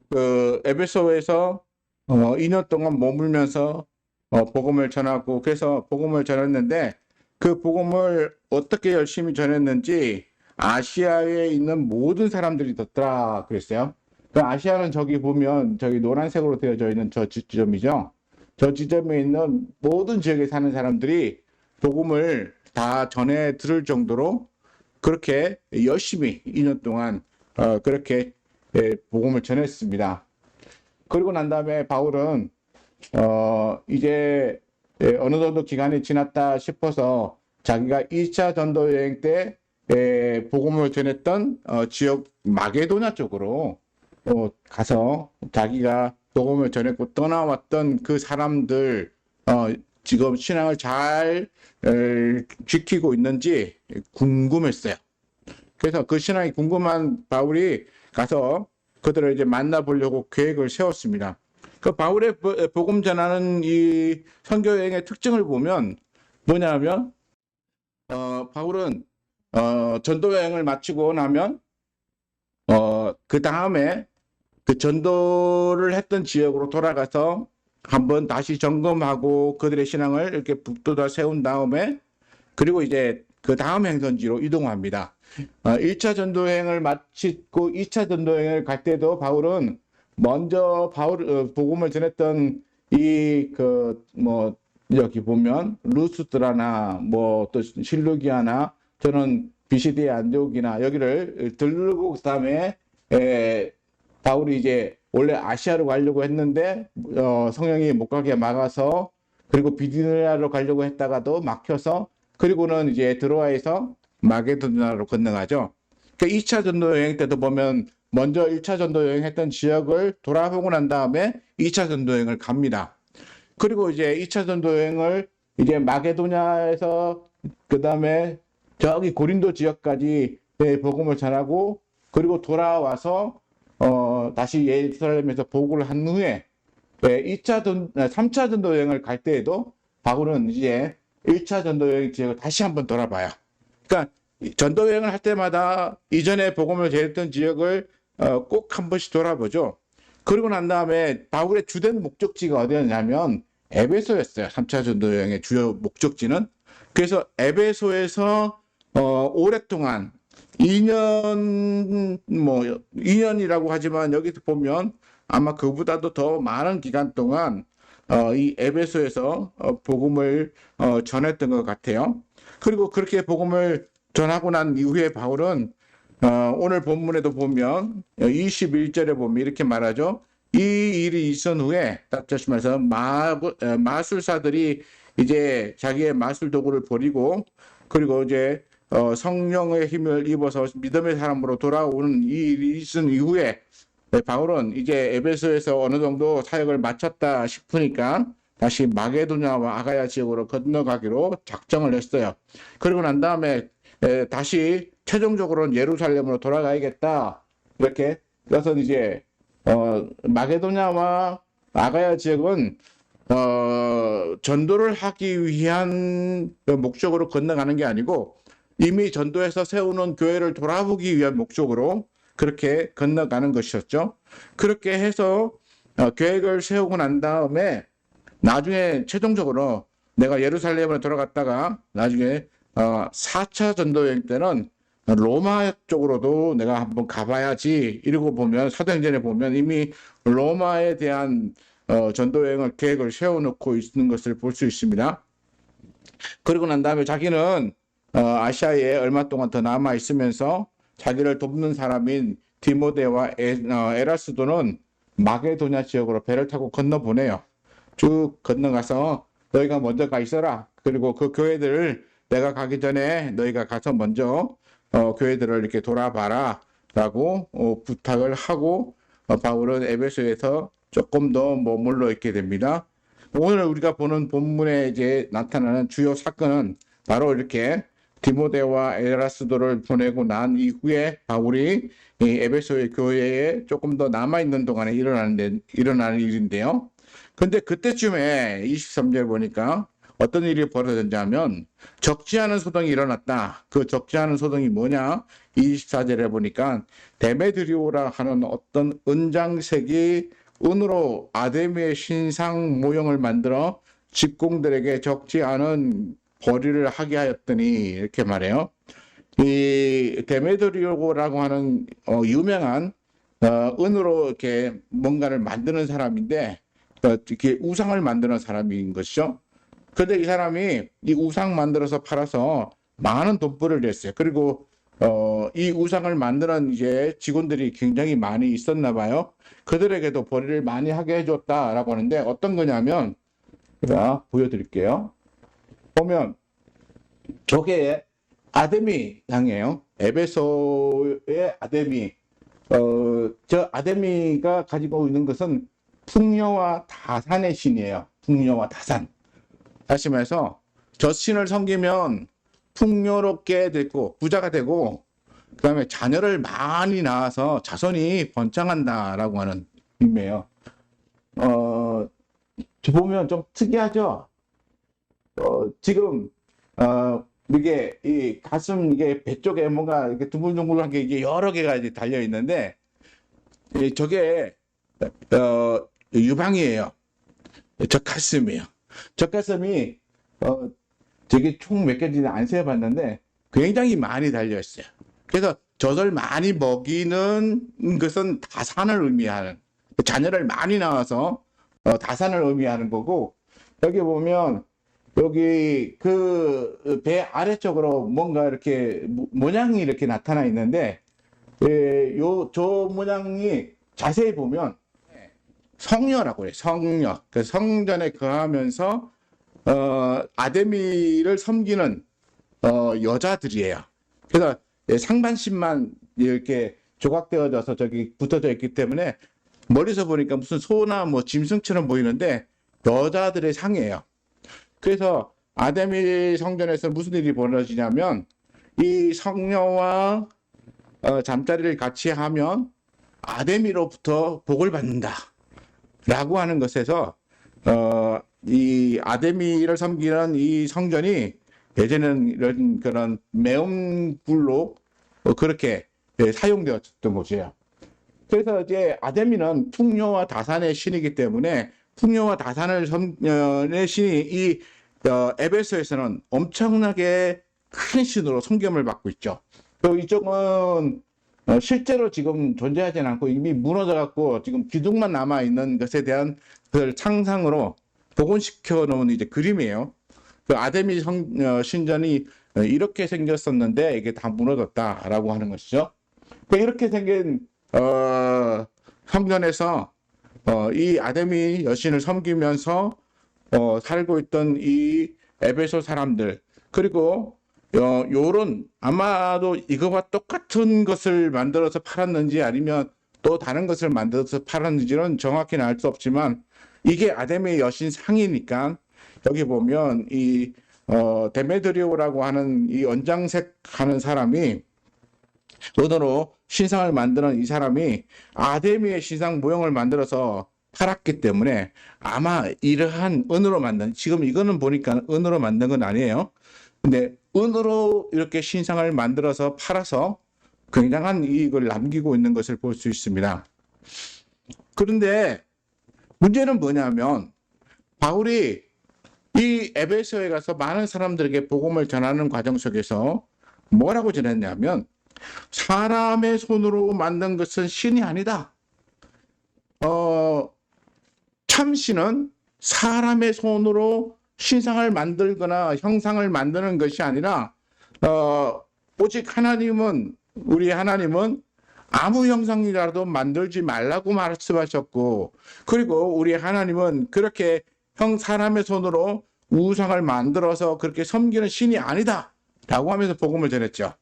그 에베소에서 2년 동안 머물면서 복음을 전하고 그래서 복음을 전했는데 그 복음을 어떻게 열심히 전했는지 아시아에 있는 모든 사람들이 듣더라 그랬어요. 그 아시아는 저기 보면 저기 노란색으로 되어져 있는 저 지점이죠. 저 지점에 있는 모든 지역에 사는 사람들이 복음을 다 전해 들을 정도로 그렇게 열심히 2년 동안 그렇게 복음을 전했습니다. 그리고 난 다음에 바울은 이제 어느 정도 기간이 지났다 싶어서 자기가 2차 전도 여행 때 복음을 전했던 지역 마게도냐 쪽으로 가서 자기가 복음을 전했고 떠나왔던 그 사람들 지금 신앙을 잘 지키고 있는지 궁금했어요. 그래서 그 신앙이 궁금한 바울이 가서 그들을 이제 만나보려고 계획을 세웠습니다. 그 바울의 복음 전하는 이 선교 여행의 특징을 보면 뭐냐면 바울은 전도 여행을 마치고 나면 그 다음에 그 전도를 했던 지역으로 돌아가서 한번 다시 점검하고 그들의 신앙을 이렇게 북돋아 세운 다음에 그리고 이제 그 다음 행선지로 이동합니다. 1차 전도여행을 마치고 2차 전도여행을 갈 때도 바울은 먼저 복음을 전했던 이 뭐 여기 보면 루스드라나 뭐 또 실루기아나 저는 비시디의 안디옥이나 여기를 들르고 그다음에 바울이 이제 원래 아시아로 가려고 했는데 성령이 못 가게 막아서 그리고 비디니아로 가려고 했다가도 막혀서 그리고는 이제 드로아에서 마게도냐로 건너가죠. 그러니까 2차 전도 여행 때도 보면 먼저 1차 전도 여행했던 지역을 돌아보고 난 다음에 2차 전도 여행을 갑니다. 그리고 이제 2차 전도 여행을 이제 마게도냐에서 그다음에 저기 고린도 지역까지 복음을 전하고 그리고 돌아와서 다시 예루살렘에서 복음을 한 후에 3차 전도 여행을 갈 때에도 바울은 이제 1차 전도 여행 지역을 다시 한번 돌아봐요. 그러니까 전도 여행을 할 때마다 이전에 복음을 전했던 지역을 꼭 한 번씩 돌아보죠. 그리고 난 다음에 바울의 주된 목적지가 어디였냐면 에베소였어요. 3차 전도 여행의 주요 목적지는. 그래서 에베소에서 오랫동안 2년 뭐 2년이라고 하지만 여기서 보면 아마 그보다도 더 많은 기간 동안 이 에베소에서 복음을 전했던 것 같아요. 그리고 그렇게 복음을 전하고 난 이후에 바울은 오늘 본문에도 보면 21절에 보면 이렇게 말하죠. 이 일이 있은 후에 다시 말해서 마술사들이 이제 자기의 마술 도구를 버리고 그리고 이제 성령의 힘을 입어서 믿음의 사람으로 돌아오는 이 일이 있은 이후에 바울은 이제 에베소에서 어느 정도 사역을 마쳤다 싶으니까 다시 마게도냐와 아가야 지역으로 건너가기로 작정을 했어요. 그리고 난 다음에 다시 최종적으로는 예루살렘으로 돌아가야겠다. 이렇게 그래서 이제 마게도냐와 아가야 지역은 전도를 하기 위한 목적으로 건너가는 게 아니고 이미 전도해서 세우는 교회를 돌아보기 위한 목적으로 그렇게 건너가는 것이었죠. 그렇게 해서 계획을 세우고 난 다음에 나중에 최종적으로 내가 예루살렘으로 돌아갔다가 나중에 4차 전도 여행 때는 로마 쪽으로도 내가 한번 가봐야지 이러고 보면 사도행전에 보면 이미 로마에 대한 전도 여행을 계획을 세워놓고 있는 것을 볼 수 있습니다. 그리고 난 다음에 자기는 아시아에 얼마 동안 더 남아 있으면서 자기를 돕는 사람인 디모데와 에라스도는 마게도냐 지역으로 배를 타고 건너 보내요. 쭉 건너가서 너희가 먼저 가 있어라. 그리고 그 교회들을 내가 가기 전에 너희가 가서 먼저 교회들을 이렇게 돌아봐라 라고 부탁을 하고 바울은 에베소에서 조금 더 머물러 있게 됩니다. 오늘 우리가 보는 본문에 이제 나타나는 주요 사건은 바로 이렇게 디모데와 에라스도를 보내고 난 이후에 바울이 에베소의 교회에 조금 더 남아있는 동안에 일어나는 일인데요. 근데 그때쯤에 23절 보니까 어떤 일이 벌어졌냐면 적지 않은 소동이 일어났다. 그 적지 않은 소동이 뭐냐? 24절에 보니까 데메드리오라 하는 어떤 은장색이 은으로 아데미의 신상 모형을 만들어 직공들에게 적지 않은 벌이를 하게 하였더니 이렇게 말해요. 이 데메드리오라고 하는 유명한 은으로 이렇게 뭔가를 만드는 사람인데 이렇게 우상을 만드는 사람인 것이죠. 근데 이 사람이 이 우상 만들어서 팔아서 많은 돈벌이를 했어요. 그리고 이 우상을 만드는 이제 직원들이 굉장히 많이 있었나 봐요. 그들에게도 벌이를 많이 하게 해줬다라고 하는데 어떤 거냐면 제가 보여드릴게요. 보면 저게 아데미 향이에요. 에베소의 아데미. 저 아데미가 가지고 있는 것은 풍요와 다산의 신이에요. 풍요와 다산. 다시 말해서 저 신을 섬기면 풍요롭게 되고 부자가 되고 그다음에 자녀를 많이 낳아서 자손이 번창한다라고 하는 의미예요. 보면 좀 특이하죠. 지금 이게 이 가슴 이게 배 쪽에 뭔가 이렇게 둥글둥글한 게 이게 여러 개가 이제 달려 있는데 저게 유방이에요. 젖가슴이에요. 젖가슴이 저게 총 몇 개인지는 안 세어봤는데 굉장히 많이 달려 있어요. 그래서 젖을 많이 먹이는 것은 다산을 의미하는 자녀를 많이 낳아서 다산을 의미하는 거고 여기 보면 여기 그 배 아래쪽으로 뭔가 이렇게 모양이 이렇게 나타나 있는데 저 모양이 자세히 보면 성녀라고 해요. 성녀. 그 성전에 거하면서 아데미를 섬기는 여자들이에요. 그래서 상반신만 이렇게 조각되어져서 저기 붙어져 있기 때문에 멀리서 보니까 무슨 소나 뭐 짐승처럼 보이는데 여자들의 상이에요. 그래서 아데미 성전에서 무슨 일이 벌어지냐면 이 성녀와 잠자리를 같이 하면 아데미로부터 복을 받는다 라고 하는 것에서 이 아데미를 섬기는 이 성전이 예전에는 이런 그런 매운 불로 그렇게 사용되었던 곳이에요. 그래서 이제 아데미는 풍요와 다산의 신이기 때문에 풍요와 다산을 섬기는 신이 이 에베소에서는 엄청나게 큰 신으로 섬김을 받고 있죠. 그리고 이쪽은 실제로 지금 존재하지는 않고 이미 무너져갖고 지금 기둥만 남아 있는 것에 대한 그 상상으로 복원시켜 놓은 이제 그림이에요. 그 아데미 신전이 이렇게 생겼었는데 이게 다 무너졌다라고 하는 것이죠. 이렇게 생긴 성전에서 이 아데미 여신을 섬기면서 살고 있던 이 에베소 사람들 그리고 요런 아마도 이거와 똑같은 것을 만들어서 팔았는지 아니면 또 다른 것을 만들어서 팔았는지는 정확히는 알 수 없지만 이게 아데미 여신 상이니까 여기 보면 이 데메드리오라고 하는 이 연장색 하는 사람이 은으로 신상을 만드는 이 사람이 아데미의 신상 모형을 만들어서 팔았기 때문에 아마 이러한 은으로 만든 지금 이거는 보니까 은으로 만든 건 아니에요. 근데 은으로 이렇게 신상을 만들어서 팔아서 굉장한 이익을 남기고 있는 것을 볼 수 있습니다. 그런데 문제는 뭐냐면 바울이 이 에베소에 가서 많은 사람들에게 복음을 전하는 과정 속에서 뭐라고 전했냐면 사람의 손으로 만든 것은 신이 아니다. 참신은 사람의 손으로 신상을 만들거나 형상을 만드는 것이 아니라 오직 하나님은 우리 하나님은 아무 형상이라도 만들지 말라고 말씀하셨고 그리고 우리 하나님은 그렇게 사람의 손으로 우상을 만들어서 그렇게 섬기는 신이 아니다 라고 하면서 복음을 전했죠.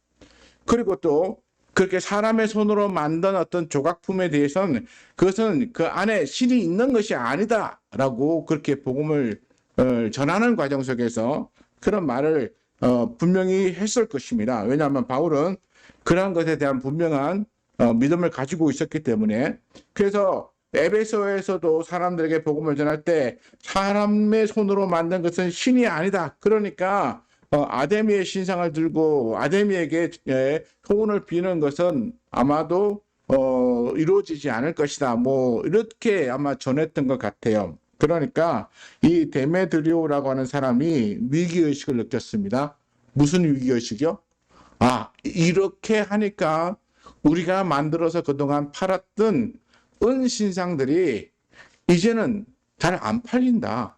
그리고 또 그렇게 사람의 손으로 만든 어떤 조각품에 대해서는 그것은 그 안에 신이 있는 것이 아니다라고 그렇게 복음을 전하는 과정 속에서 그런 말을 분명히 했을 것입니다. 왜냐하면 바울은 그러한 것에 대한 분명한 믿음을 가지고 있었기 때문에 그래서 에베소에서도 사람들에게 복음을 전할 때 사람의 손으로 만든 것은 신이 아니다. 그러니까 아데미의 신상을 들고 아데미에게 소원을 비는 것은 아마도 이루어지지 않을 것이다. 뭐 이렇게 아마 전했던 것 같아요. 그러니까 이 데메드리오라고 하는 사람이 위기의식을 느꼈습니다. 무슨 위기의식이요? 아, 이렇게 하니까 우리가 만들어서 그동안 팔았던 은신상들이 이제는 잘 안 팔린다.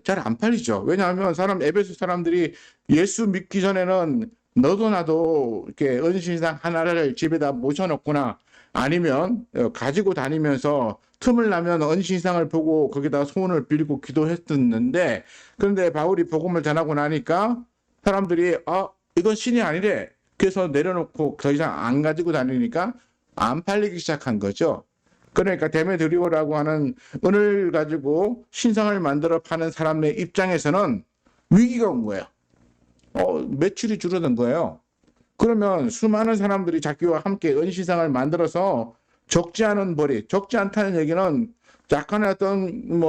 잘 안 팔리죠. 왜냐하면 에베소 사람들이 예수 믿기 전에는 너도 나도 이렇게 은신상 하나를 집에다 모셔놓거나 아니면 가지고 다니면서 틈을 나면 은신상을 보고 거기다 소원을 빌고 기도했었는데, 그런데 바울이 복음을 전하고 나니까 사람들이 이건 신이 아니래. 그래서 내려놓고 더 이상 안 가지고 다니니까 안 팔리기 시작한 거죠. 그러니까 데메드리오라고 하는 은을 가지고 신상을 만들어 파는 사람의 입장에서는 위기가 온 거예요. 매출이 줄어든 거예요. 그러면 수많은 사람들이 자기와 함께 은신상을 만들어서 적지 않다는 얘기는 약간의 어떤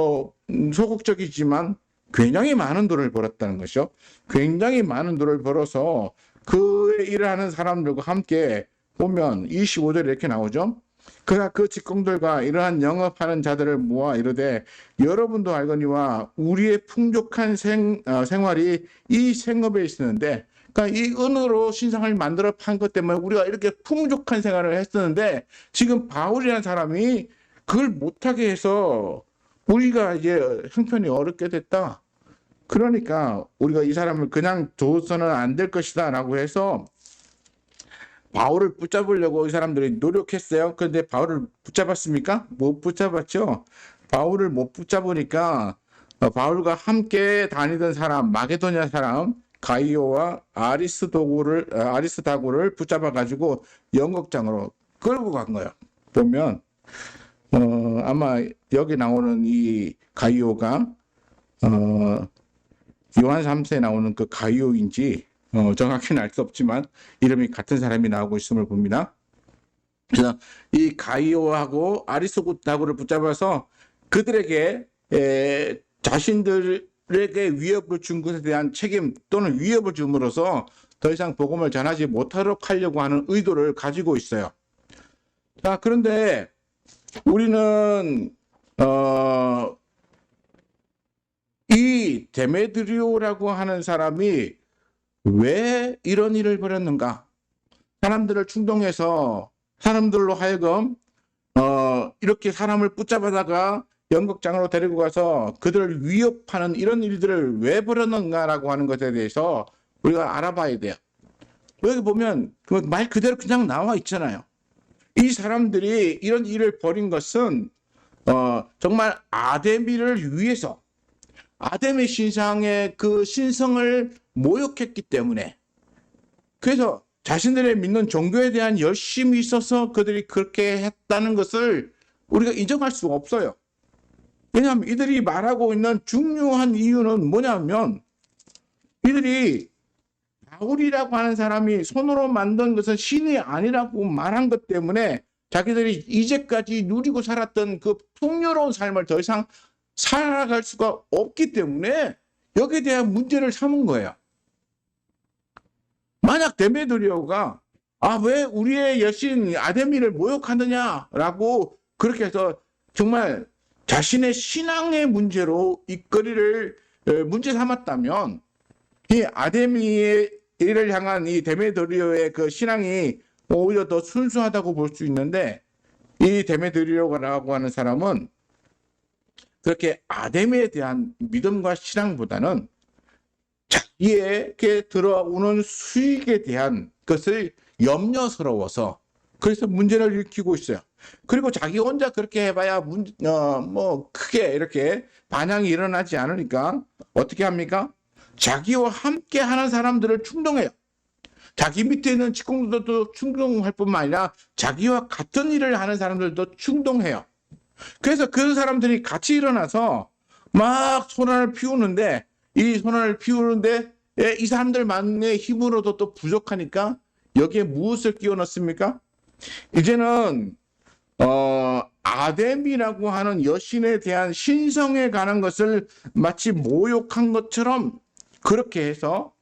소극적이지만 굉장히 많은 돈을 벌었다는 것이죠. 굉장히 많은 돈을 벌어서 그 일을 하는 사람들과 함께 보면 25절에 이렇게 나오죠. 그가 그 직공들과 이러한 영업하는 자들을 모아 이르되 여러분도 알거니와 우리의 풍족한 생활이 이 생업에 있었는데, 그러니까 이 은으로 신상을 만들어 판 것 때문에 우리가 이렇게 풍족한 생활을 했었는데 지금 바울이라는 사람이 그걸 못하게 해서 우리가 이제 형편이 어렵게 됐다. 그러니까 우리가 이 사람을 그냥 둬서는 안 될 것이다 라고 해서 바울을 붙잡으려고 이 사람들이 노력했어요. 그런데 바울을 붙잡았습니까? 못 붙잡았죠. 바울을 못 붙잡으니까 바울과 함께 다니던 사람, 마게도냐 사람 가이오와 아리스다고를 붙잡아가지고 영국장으로 끌고 간 거예요. 보면 아마 여기 나오는 이 가이오가 요한 3세에 나오는 그 가이오인지 정확히는 알 수 없지만 이름이 같은 사람이 나오고 있음을 봅니다. 그래서 이 가이오하고 아리스다고를 붙잡아서 그들에게 자신들에게 위협을 준 것에 대한 책임 또는 위협을 줌으로써 더 이상 복음을 전하지 못하도록 하려고 하는 의도를 가지고 있어요. 자, 그런데 우리는 이 데메드리오라고 하는 사람이 왜 이런 일을 벌였는가? 사람들을 충동해서 사람들로 하여금 이렇게 사람을 붙잡아다가 연극장으로 데리고 가서 그들을 위협하는 이런 일들을 왜 벌였는가라고 하는 것에 대해서 우리가 알아봐야 돼요. 여기 보면 그 말 그대로 그냥 나와 있잖아요. 이 사람들이 이런 일을 벌인 것은 정말 아데미를 위해서 아데미 신상의 그 신성을 모욕했기 때문에, 그래서 자신들의 믿는 종교에 대한 열심이 있어서 그들이 그렇게 했다는 것을 우리가 인정할 수가 없어요. 왜냐하면 이들이 말하고 있는 중요한 이유는 뭐냐면 이들이 바울이라고 하는 사람이 손으로 만든 것은 신이 아니라고 말한 것 때문에 자기들이 이제까지 누리고 살았던 그 풍요로운 삶을 더 이상 살아갈 수가 없기 때문에 여기에 대한 문제를 삼은 거예요. 만약 데메드리오가 왜 우리의 여신 아데미를 모욕하느냐라고 그렇게 해서 정말 자신의 신앙의 문제로 이 거리를 문제 삼았다면 이 아데미를 향한 이 데메드리오의 그 신앙이 오히려 더 순수하다고 볼 수 있는데, 이 데메드리오라고 하는 사람은 그렇게 아데미에 대한 믿음과 신앙보다는 자기에게 들어오는 수익에 대한 것을 염려스러워서 그래서 문제를 일으키고 있어요. 그리고 자기 혼자 그렇게 해봐야 크게 이렇게 반향이 일어나지 않으니까 어떻게 합니까? 자기와 함께 하는 사람들을 충동해요. 자기 밑에 있는 직공들도 충동할 뿐만 아니라 자기와 같은 일을 하는 사람들도 충동해요. 그래서 그 사람들이 같이 일어나서 막 소란을 피우는데 이 사람들만의 힘으로도 또 부족하니까 여기에 무엇을 끼워 넣습니까? 이제는 아데미라고 하는 여신에 대한 신성에 관한 것을 마치 모욕한 것처럼 그렇게 해서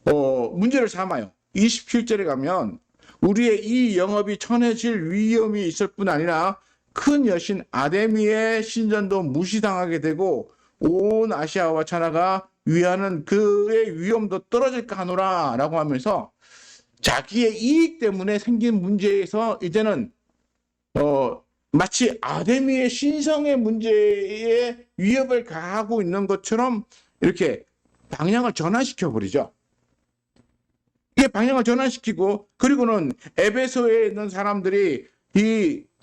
문제를 삼아요. 27절에 가면 우리의 이 영업이 천해질 위험이 있을 뿐 아니라 큰 여신 아데미의 신전도 무시당하게 되고 온 아시아와 천하가 위하는 그의 위험도 떨어질까 하노라 라고 하면서 자기의 이익 때문에 생긴 문제에서 이제는 마치 아데미의 신성의 문제에 위협을 가하고 있는 것처럼 이렇게 방향을 전환시켜 버리죠. 이게 방향을 전환시키고 그리고는 에베소에 있는 사람들이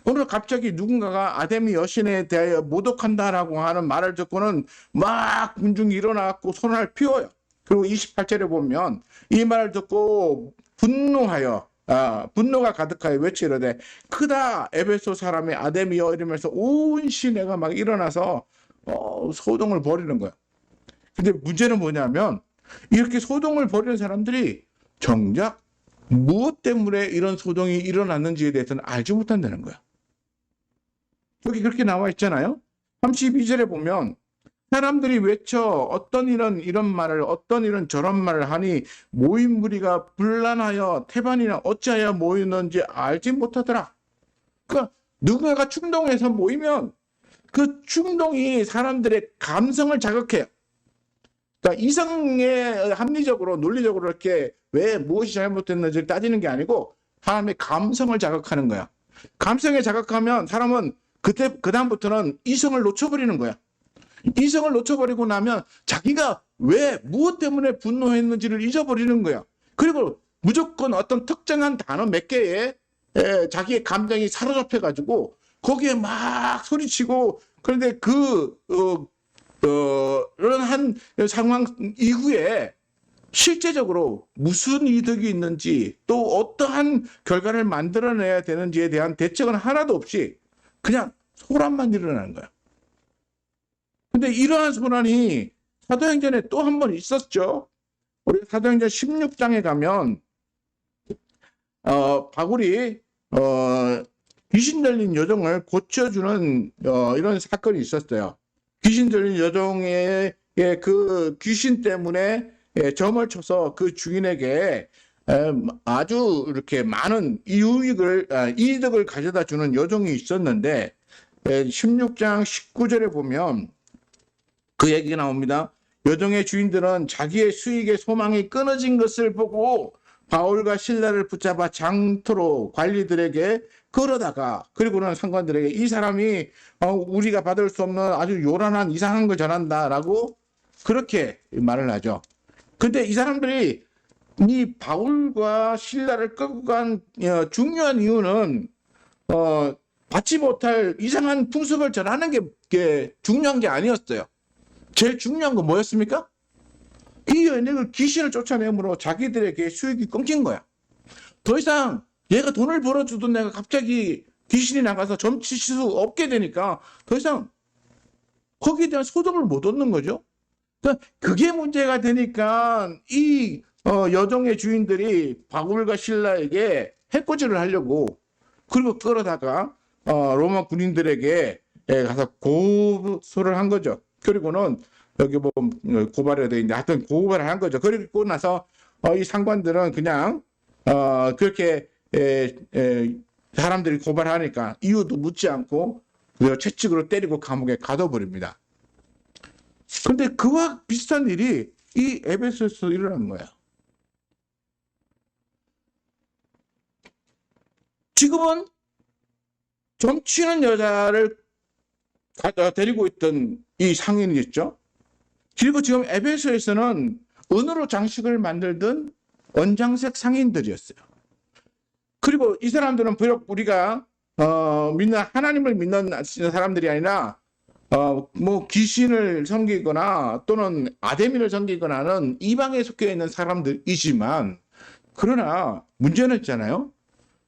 오늘 갑자기 누군가가 아데미 여신에 대하여 모독한다라고 하는 말을 듣고는 막 군중이 일어나고 손을 피워요. 그리고 28절에 보면 이 말을 듣고 분노가 가득하여 외치려되 크다 에베소 사람의 아데미여 이러면서 온 시내가 막 일어나서 소동을 벌이는 거예요. 근데 문제는 뭐냐면 이렇게 소동을 벌이는 사람들이 정작 무엇 때문에 이런 소동이 일어났는지에 대해서는 알지 못한다는 거야. 여기 그렇게 나와 있잖아요. 32절에 보면 사람들이 외쳐 어떤 이런 말을 어떤 이런 저런 말을 하니 모인 무리가 분란하여 태반이나 어찌하여 모이는지 알지 못하더라. 그러니까 누군가가 충동해서 모이면 그 충동이 사람들의 감성을 자극해요. 그러니까 이성에 합리적으로 논리적으로 이렇게 왜 무엇이 잘못됐는지를 따지는 게 아니고 사람의 감성을 자극하는 거야. 감성에 자극하면 사람은 그다음부터는 이성을 놓쳐버리는 거야. 이성을 놓쳐버리고 나면 자기가 왜 무엇 때문에 분노했는지를 잊어버리는 거야. 그리고 무조건 어떤 특정한 단어 몇 개에 자기의 감정이 사로잡혀가지고 거기에 막 소리치고 그런데 그런 한 상황 이후에 실제적으로 무슨 이득이 있는지 또 어떠한 결과를 만들어내야 되는지에 대한 대책은 하나도 없이 그냥 소란만 일어나는 거야. 근데 이러한 소란이 사도행전에 또 한 번 있었죠. 우리 사도행전 16장에 가면 바울이 귀신 들린 여종을 고쳐주는 이런 사건이 있었어요. 귀신 들린 여종의 그 귀신 때문에 점을 쳐서 그 주인에게 아주 이렇게 많은 이득을 가져다 주는 여종이 있었는데 16장 19절에 보면 그 얘기가 나옵니다. 여종의 주인들은 자기의 수익의 소망이 끊어진 것을 보고 바울과 실라를 붙잡아 장터로 관리들에게 끌어다가 그리고는 상관들에게 이 사람이 우리가 받을 수 없는 아주 요란한 이상한 걸 전한다라고 그렇게 말을 하죠. 근데 이 사람들이 이 바울과 실라를 끌고 간 중요한 이유는 받지 못할 이상한 풍습을 전하는 게 중요한 게 아니었어요. 제일 중요한 건 뭐였습니까? 이 여인을 귀신을 쫓아내므로 자기들에게 수익이 끊긴 거야. 더 이상 얘가 돈을 벌어주던 내가 갑자기 귀신이 나가서 점칠 수 없게 되니까 더 이상 거기에 대한 소득을 못 얻는 거죠. 그러니까 그게 문제가 되니까 이 여종의 주인들이 바울과 실라에게 해코지를 하려고 그리고 끌어다가 로마 군인들에게 가서 고소를 한 거죠. 그리고는 여기 뭐 고발해야 되는데 하여튼 고발을 한 거죠. 그리고 나서 이 상관들은 그냥 그렇게 사람들이 고발하니까 이유도 묻지 않고 채찍으로 때리고 감옥에 가둬버립니다. 근데 그와 비슷한 일이 이 에베소에서 일어난 거야. 지금은 점치는 여자를 데리고 있던 이 상인이 있죠. 그리고 지금 에베소에서는 은으로 장식을 만들던 언장색 상인들이었어요. 그리고 이 사람들은 비록 우리가 하나님을 믿는 사람들이 아니라 뭐 귀신을 섬기거나 또는 아데미를 섬기거나 하는 이방에 속해 있는 사람들이지만 그러나 문제는 있잖아요.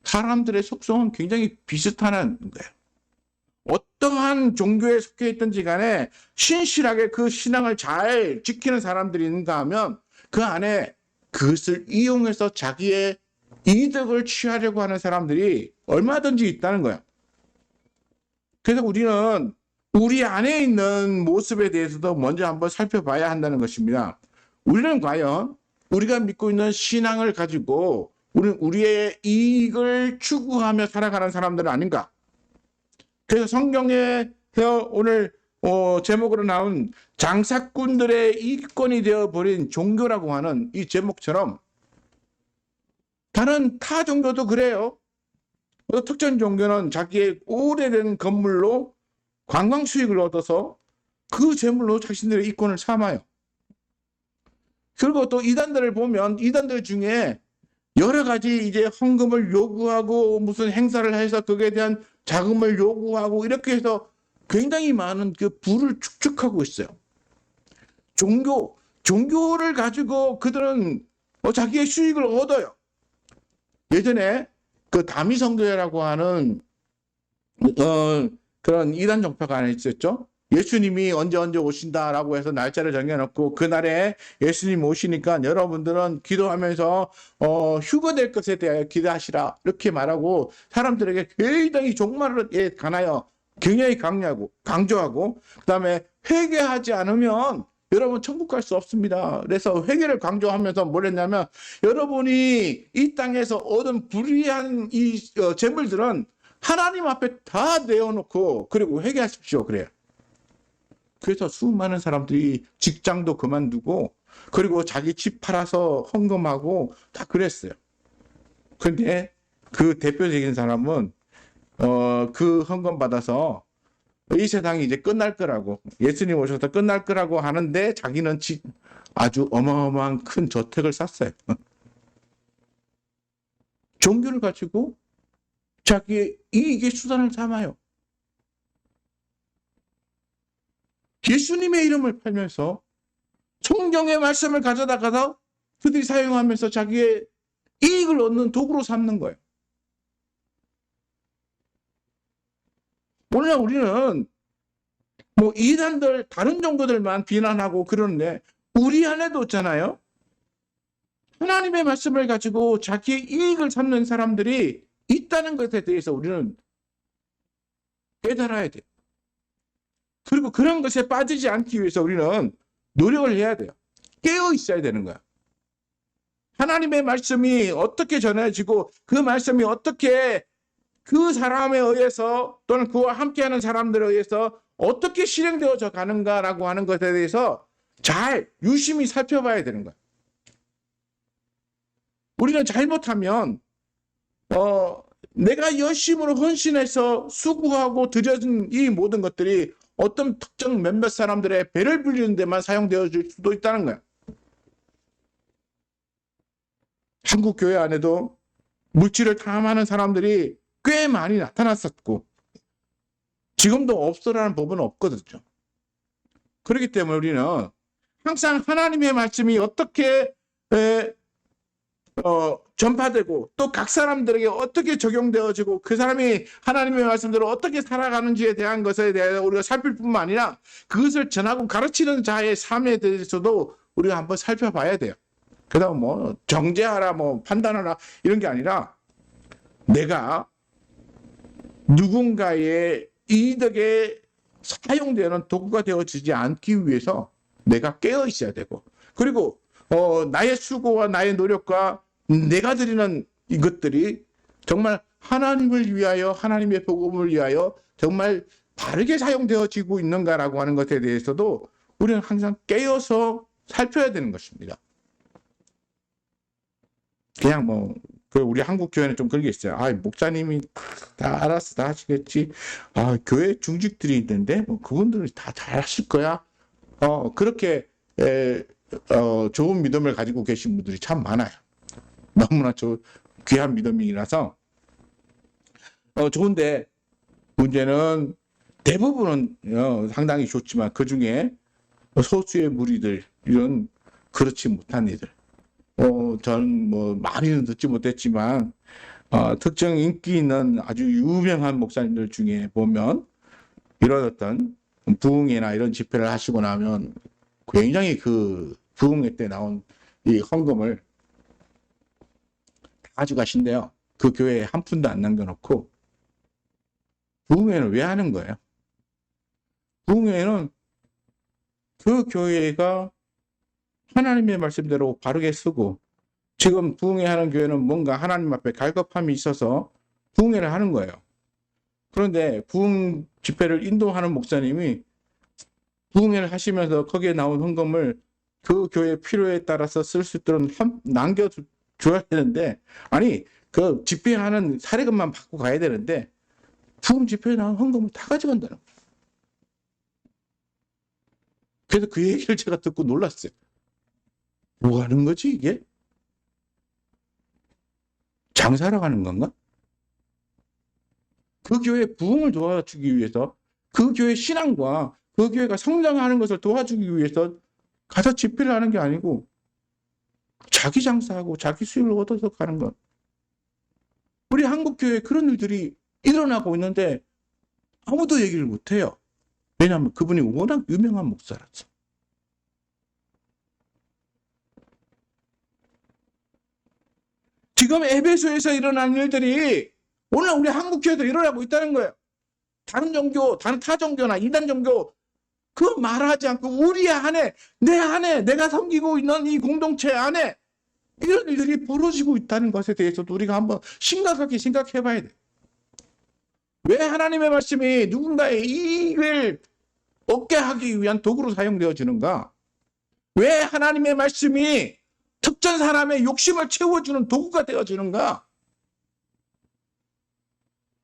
사람들의 속성은 굉장히 비슷하다는 거예요. 어떠한 종교에 속해 있든지 간에 신실하게 그 신앙을 잘 지키는 사람들이 있는가 하면 그 안에 그것을 이용해서 자기의 이득을 취하려고 하는 사람들이 얼마든지 있다는 거예요. 그래서 우리는 우리 안에 있는 모습에 대해서도 먼저 한번 살펴봐야 한다는 것입니다. 우리는 과연 우리가 믿고 있는 신앙을 가지고 우리의 이익을 추구하며 살아가는 사람들은 아닌가? 그래서 성경에 오늘 제목으로 나온 장사꾼들의 이권이 되어버린 종교라고 하는 이 제목처럼 다른 타 종교도 그래요. 특정 종교는 자기의 오래된 건물로 관광 수익을 얻어서 그 재물로 자신들의 이권을 삼아요. 그리고 또 이단들을 보면 이단들 중에 여러 가지 이제 헌금을 요구하고 무슨 행사를 해서 거기에 대한 자금을 요구하고 이렇게 해서 굉장히 많은 그 부를 축적하고 있어요. 종교를 가지고 그들은 자기의 수익을 얻어요. 예전에 그 다미성교회라고 하는 그런 이단 종파가 하나 있었죠. 예수님이 언제 오신다라고 해서 날짜를 정해놓고 그날에 예수님 오시니까 여러분들은 기도하면서 휴거될 것에 대하여 기도하시라 이렇게 말하고 사람들에게 굉장히 종말에 관하여 굉장히 강조하고 그다음에 회개하지 않으면 여러분 천국 갈 수 없습니다. 그래서 회개를 강조하면서 뭘 했냐면 여러분이 이 땅에서 얻은 불의한 이 재물들은 하나님 앞에 다 내어놓고 그리고 회개하십시오. 그래요. 그래서 수많은 사람들이 직장도 그만두고 그리고 자기 집 팔아서 헌금하고 다 그랬어요. 근데 그 대표적인 사람은 그 헌금 받아서 이 세상이 이제 끝날 거라고 예수님 오셔서 끝날 거라고 하는데 자기는 아주 어마어마한 큰 저택을 샀어요. 종교를 가지고 자기의 이익의 수단을 삼아요. 예수님의 이름을 팔면서 성경의 말씀을 가져다가서 그들이 사용하면서 자기의 이익을 얻는 도구로 삼는 거예요. 오늘 우리는 뭐 이단들 다른 종교들만 비난하고 그러는데 우리 안에도 있잖아요. 하나님의 말씀을 가지고 자기의 이익을 삼는 사람들이 있다는 것에 대해서 우리는 깨달아야 돼요. 그리고 그런 것에 빠지지 않기 위해서 우리는 노력을 해야 돼요. 깨어 있어야 되는 거야. 하나님의 말씀이 어떻게 전해지고 그 말씀이 어떻게 그 사람에 의해서 또는 그와 함께하는 사람들에 의해서 어떻게 실행되어져 가는가라고 하는 것에 대해서 잘 유심히 살펴봐야 되는 거야. 우리는 잘못하면 내가 열심으로 헌신해서 수고하고 들여진 이 모든 것들이 어떤 특정 몇몇 사람들의 배를 불리는 데만 사용되어질 수도 있다는 거야. 한국 교회 안에도 물질을 탐하는 사람들이 꽤 많이 나타났었고 지금도 없어라는 법은 없거든요. 그렇기 때문에 우리는 항상 하나님의 말씀이 어떻게 전파되고 또 각 사람들에게 어떻게 적용되어지고 그 사람이 하나님의 말씀대로 어떻게 살아가는지에 대한 것에 대해 우리가 살필 뿐만 아니라 그것을 전하고 가르치는 자의 삶에 대해서도 우리가 한번 살펴봐야 돼요. 그다음 뭐 정죄하라 뭐 판단하라 이런 게 아니라 내가 누군가의 이득에 사용되는 도구가 되어지지 않기 위해서 내가 깨어 있어야 되고 그리고 나의 수고와 나의 노력과 내가 드리는 이것들이 정말 하나님을 위하여 하나님의 복음을 위하여 정말 바르게 사용되어지고 있는가라고 하는 것에 대해서도 우리는 항상 깨어서 살펴야 되는 것입니다. 그냥 뭐 우리 한국 교회는 좀 그런 게 있어요. 목사님이 다 알아서 다 하시겠지. 교회 중직들이 있는데 뭐 그분들은 다 잘하실 거야. 그렇게 좋은 믿음을 가지고 계신 분들이 참 많아요. 너무나 귀한 믿음이라서 좋은데 문제는 대부분은 상당히 좋지만 그 중에 소수의 무리들 이런 그렇지 못한 이들 저는 뭐 많이는 듣지 못했지만 특정 인기 있는 아주 유명한 목사님들 중에 보면 이런 어떤 부흥회나 이런 집회를 하시고 나면 굉장히 그 부흥회 때 나온 이 헌금을 다 가져가신대요. 그 교회에 한 푼도 안 남겨놓고 부흥회는 왜 하는 거예요? 부흥회는 그 교회가 하나님의 말씀대로 바르게 쓰고, 지금 부흥회 하는 교회는 뭔가 하나님 앞에 갈급함이 있어서 부흥회를 하는 거예요. 그런데 부흥 집회를 인도하는 목사님이 부흥회를 하시면서 거기에 나온 헌금을 그 교회 필요에 따라서 쓸 수 있도록 남겨줘야 되는데, 아니 그 집회하는 사례금만 받고 가야 되는데 부흥 집회에 나온 헌금을 다 가져간다는 거예요. 그래서 그 얘기를 제가 듣고 놀랐어요. 뭐 하는 거지 이게? 장사로 가는 건가? 그 교회 부흥을 도와주기 위해서, 그 교회 신앙과 그 교회가 성장하는 것을 도와주기 위해서 가서 집회를 하는 게 아니고 자기 장사하고 자기 수익을 얻어서 가는 것. 우리 한국 교회에 그런 일들이 일어나고 있는데 아무도 얘기를 못해요. 왜냐하면 그분이 워낙 유명한 목사라서. 지금 에베소에서 일어난 일들이 오늘 우리 한국 교회도 일어나고 있다는 거예요. 다른 종교, 다른 타 종교나 이단 종교 그 말하지 않고 우리 안에, 내 안에, 내가 섬기고 있는 이 공동체 안에 이런 일들이 벌어지고 있다는 것에 대해서도 우리가 한번 심각하게 생각해 봐야 돼. 왜 하나님의 말씀이 누군가의 이익을 얻게 하기 위한 도구로 사용되어지는가? 왜 하나님의 말씀이 특정 사람의 욕심을 채워주는 도구가 되어지는가?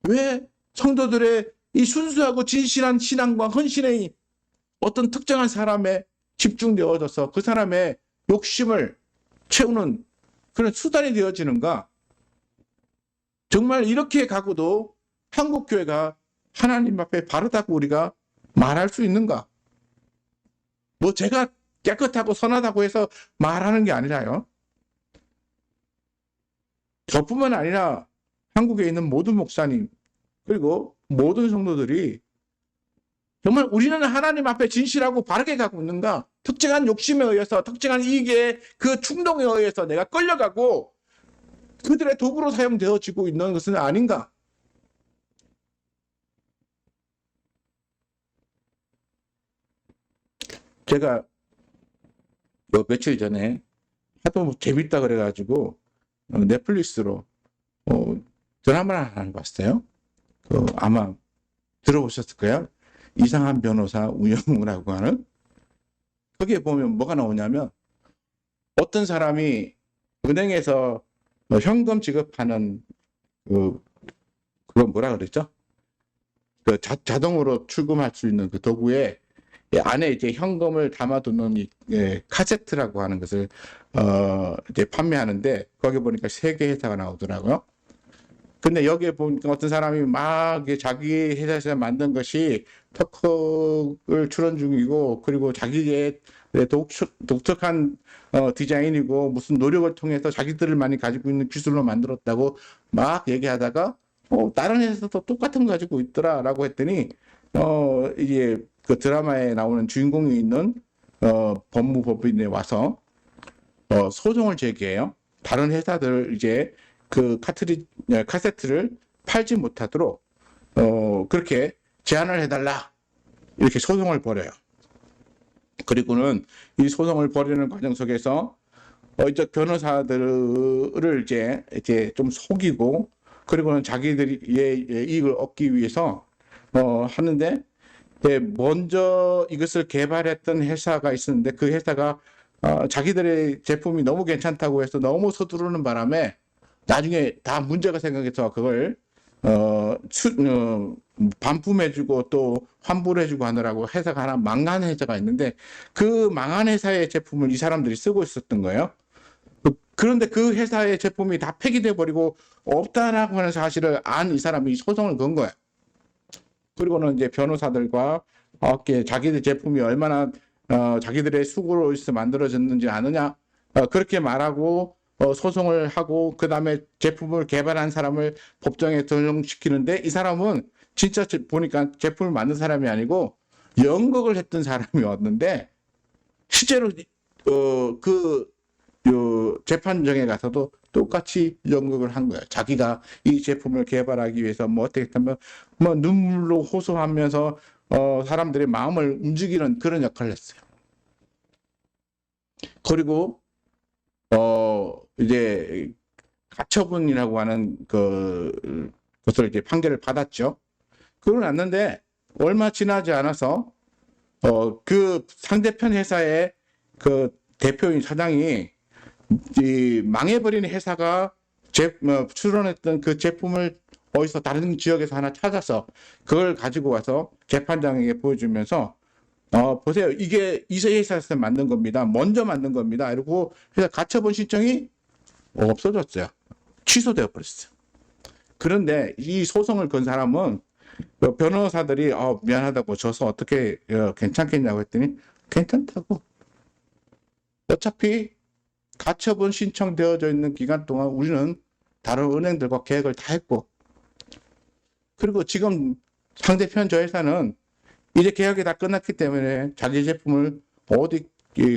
왜 성도들의 이 순수하고 진실한 신앙과 헌신의 어떤 특정한 사람에 집중되어져서 그 사람의 욕심을 채우는 그런 수단이 되어지는가? 정말 이렇게 가고도 한국교회가 하나님 앞에 바르다고 우리가 말할 수 있는가? 뭐 제가 깨끗하고 선하다고 해서 말하는 게 아니라요. 저뿐만 아니라 한국에 있는 모든 목사님 그리고 모든 성도들이 정말 우리는 하나님 앞에 진실하고 바르게 가고 있는가? 특정한 욕심에 의해서, 특정한 이익에 그 충동에 의해서 내가 끌려가고 그들의 도구로 사용되어지고 있는 것은 아닌가? 제가 며칠 전에 하도 재밌다 그래가지고 넷플릭스로 드라마를 하나 봤어요. 아마 들어보셨을 거예요. 이상한 변호사 우영우라고 하는. 거기에 보면 뭐가 나오냐면 어떤 사람이 은행에서 현금 지급하는 그건 뭐라 그랬죠? 그 자동으로 출금할 수 있는 그 도구에 안에 이제 현금을 담아두는 카세트라고 하는 것을 이제 판매하는데 거기 보니까 3개 회사가 나오더라고요. 근데 여기에 보니까 어떤 사람이 막 자기 회사에서 만든 것이 특허를 출원 중이고, 그리고 자기의 독특한 디자인이고 무슨 노력을 통해서 자기들을 많이 가지고 있는 기술로 만들었다고 막 얘기하다가 다른 회사도 똑같은 거 가지고 있더라라고 했더니 이제 그 드라마에 나오는 주인공이 있는 법무법인에 와서 소송을 제기해요. 다른 회사들 이제 그 카세트를 팔지 못하도록 그렇게 제한을 해달라 이렇게 소송을 벌여요. 그리고는 이 소송을 벌이는 과정 속에서 이제 변호사들을 이제 좀 속이고, 그리고는 자기들의 이익을 얻기 위해서 하는데, 먼저 이것을 개발했던 회사가 있었는데 그 회사가 자기들의 제품이 너무 괜찮다고 해서 너무 서두르는 바람에 나중에 다 문제가 생겨서 그걸 반품해주고 또 환불해주고 하느라고 회사가 하나 망한 회사가 있는데, 그 망한 회사의 제품을 이 사람들이 쓰고 있었던 거예요. 그런데 그 회사의 제품이 다 폐기돼 버리고 없다라고 하는 사실을 안 이 사람이 소송을 건 거예요. 그리고는 이제 변호사들과 자기들 제품이 얼마나 자기들의 수고로 해서 만들어졌는지 아느냐 그렇게 말하고 소송을 하고, 그 다음에 제품을 개발한 사람을 법정에 전용시키는데, 이 사람은 진짜 보니까 제품을 만든 사람이 아니고 연극을 했던 사람이었는데, 실제로 그 요 재판정에 가서도 똑같이 연극을 한 거예요. 자기가 이 제품을 개발하기 위해서 뭐 어떻게 하면 뭐 눈물로 호소하면서 사람들의 마음을 움직이는 그런 역할을 했어요. 그리고 이제 가처분이라고 하는 것을 이제 판결을 받았죠. 그러고 났는데 얼마 지나지 않아서 그 상대편 회사의 그 대표인 사장이 이 망해버린 회사가 출원했던 그 제품을 어디서 다른 지역에서 하나 찾아서 그걸 가지고 와서 재판장에게 보여주면서 보세요. 이게 이 회사에서 만든 겁니다. 먼저 만든 겁니다. 이러고 해서 가처분 신청이 없어졌어요. 취소되어 버렸어요. 그런데 이 소송을 건 사람은 변호사들이 미안하다고 져서 어떻게 괜찮겠냐고 했더니 괜찮다고. 어차피 가처분 신청되어져 있는 기간 동안 우리는 다른 은행들과 계획을 다 했고, 그리고 지금 상대편 저 회사는 이제 계약이 다 끝났기 때문에 자기 제품을 어디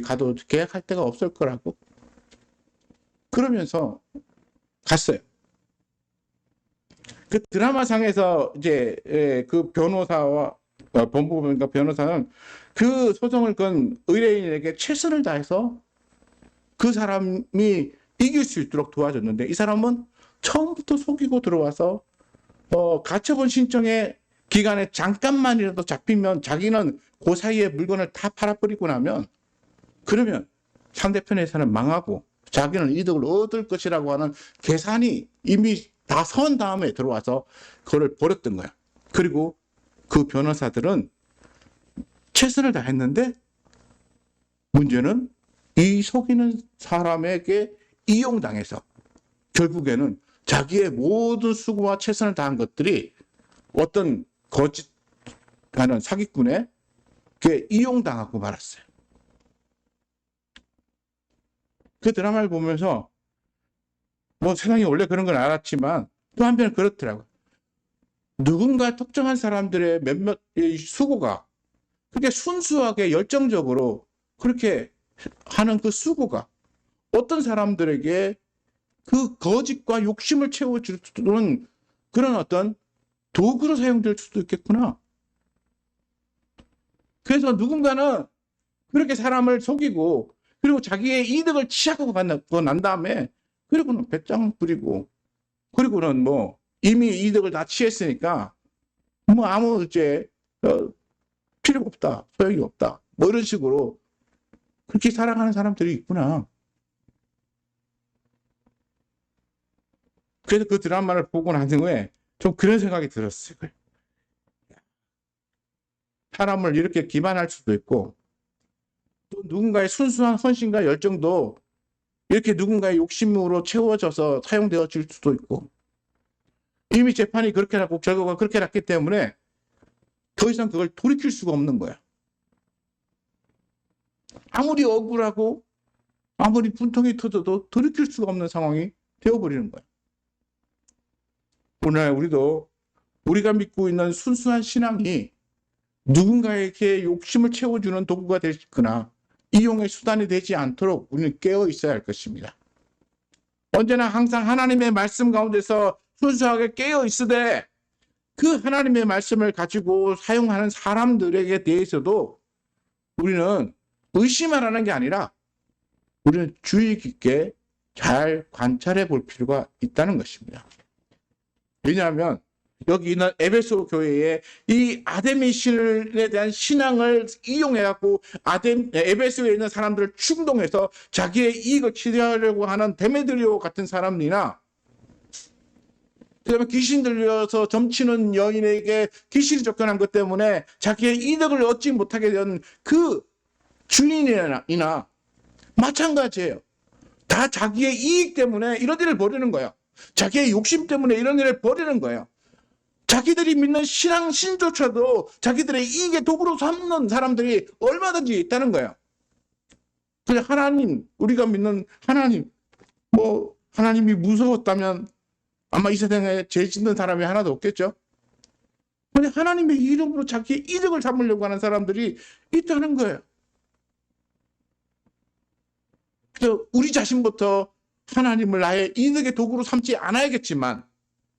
가도 계약할 데가 없을 거라고 그러면서 갔어요. 그 드라마상에서 이제 그 변호사와 법무부인가 변호사는 그 소송을 건 의뢰인에게 최선을 다해서 그 사람이 이길 수 있도록 도와줬는데 이 사람은 처음부터 속이고 들어와서 가처분 신청의 기간에 잠깐만이라도 잡히면 자기는 그 사이에 물건을 다 팔아버리고 나면 그러면 상대편 회사는 망하고 자기는 이득을 얻을 것이라고 하는 계산이 이미 다 선 다음에 들어와서 그걸 버렸던 거야. 그리고 그 변호사들은 최선을 다했는데 문제는 이 속이는 사람에게 이용당해서 결국에는 자기의 모든 수고와 최선을 다한 것들이 어떤 거짓하는 사기꾼에 이용당하고 말았어요. 그 드라마를 보면서 뭐 세상이 원래 그런 건 알았지만 또 한편 그렇더라고요. 누군가 특정한 사람들의 몇몇 수고가 그렇게 순수하게 열정적으로 그렇게 하는 그 수고가 어떤 사람들에게 그 거짓과 욕심을 채워주는 그런 어떤 도구로 사용될 수도 있겠구나. 그래서 누군가는 그렇게 사람을 속이고 그리고 자기의 이득을 취하고 난 다음에 그리고는 배짱 부리고 그리고는 뭐 이미 이득을 다 취했으니까 뭐 아무 이제 필요가 없다, 소용이 없다, 뭐 이런 식으로 그렇게 살아가는 사람들이 있구나. 그래서 그 드라마를 보고 난 후에 좀 그런 생각이 들었어요. 사람을 이렇게 기만할 수도 있고 또 누군가의 순수한 헌신과 열정도 이렇게 누군가의 욕심으로 채워져서 사용되어질 수도 있고 이미 재판이 그렇게 났고 결과가 그렇게 났기 때문에 더 이상 그걸 돌이킬 수가 없는 거야. 아무리 억울하고 아무리 분통이 터져도 돌이킬 수가 없는 상황이 되어버리는 거야. 오늘 우리도 우리가 믿고 있는 순수한 신앙이 누군가에게 욕심을 채워주는 도구가 되거나 이용의 수단이 되지 않도록 우리는 깨어 있어야 할 것입니다. 언제나 항상 하나님의 말씀 가운데서 순수하게 깨어 있으되 그 하나님의 말씀을 가지고 사용하는 사람들에게 대해서도 우리는 의심하라는 게 아니라 우리는 주의 깊게 잘 관찰해 볼 필요가 있다는 것입니다. 왜냐하면 여기 있는 에베소 교회에 이 아데미 신에 대한 신앙을 이용해갖고 에베소에 있는 사람들을 충동해서 자기의 이익을 취하려고 하는 데메드리오 같은 사람이나 그다음에 귀신 들려서 점치는 여인에게 귀신이 쫓겨난 것 때문에 자기의 이득을 얻지 못하게 된 그 주인이나 마찬가지예요. 다 자기의 이익 때문에 이런 일을 벌이는 거예요. 자기의 욕심 때문에 이런 일을 벌이는 거예요. 자기들이 믿는 신앙 신조차도 자기들의 이익의 도구로 삼는 사람들이 얼마든지 있다는 거예요. 그냥 하나님, 우리가 믿는 하나님, 뭐 하나님이 무서웠다면 아마 이 세상에 죄 짓는 사람이 하나도 없겠죠. 그냥 하나님의 이름으로 자기의 이득을 삼으려고 하는 사람들이 있다는 거예요. 그래서 우리 자신부터 하나님을 나의 이득의 도구로 삼지 않아야겠지만,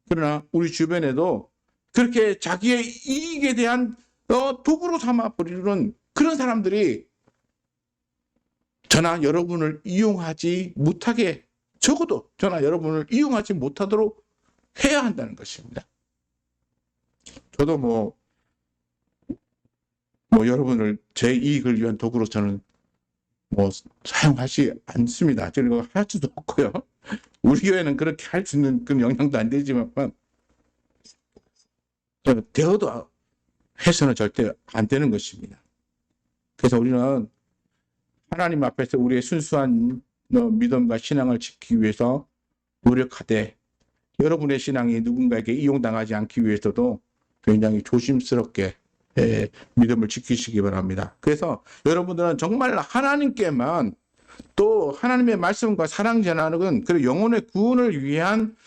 그러나 우리 주변에도 그렇게 자기의 이익에 대한 도구로 삼아 버리는 그런 사람들이 저나 여러분을 이용하지 못하게, 적어도 저나 여러분을 이용하지 못하도록 해야 한다는 것입니다. 저도 뭐 여러분을 제 이익을 위한 도구로 저는 사용하지 않습니다. 그리고 할 수도 없고요. 우리 교회는 그렇게 할 수 있는 그런 영향도 안 되지만, 되어도 해서는 절대 안 되는 것입니다. 그래서 우리는 하나님 앞에서 우리의 순수한 믿음과 신앙을 지키기 위해서 노력하되, 여러분의 신앙이 누군가에게 이용당하지 않기 위해서도 굉장히 조심스럽게 믿음을 지키시기 바랍니다. 그래서 여러분들은 정말 하나님께만, 또 하나님의 말씀과 사랑 전하는, 그리고 영혼의 구원을 위한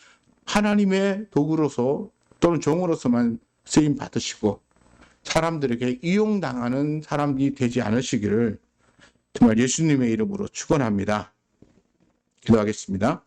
하나님의 도구로서 또는 종으로서만 쓰임 받으시고, 사람들에게 이용당하는 사람이 되지 않으시기를 정말 예수님의 이름으로 축원합니다. 기도하겠습니다.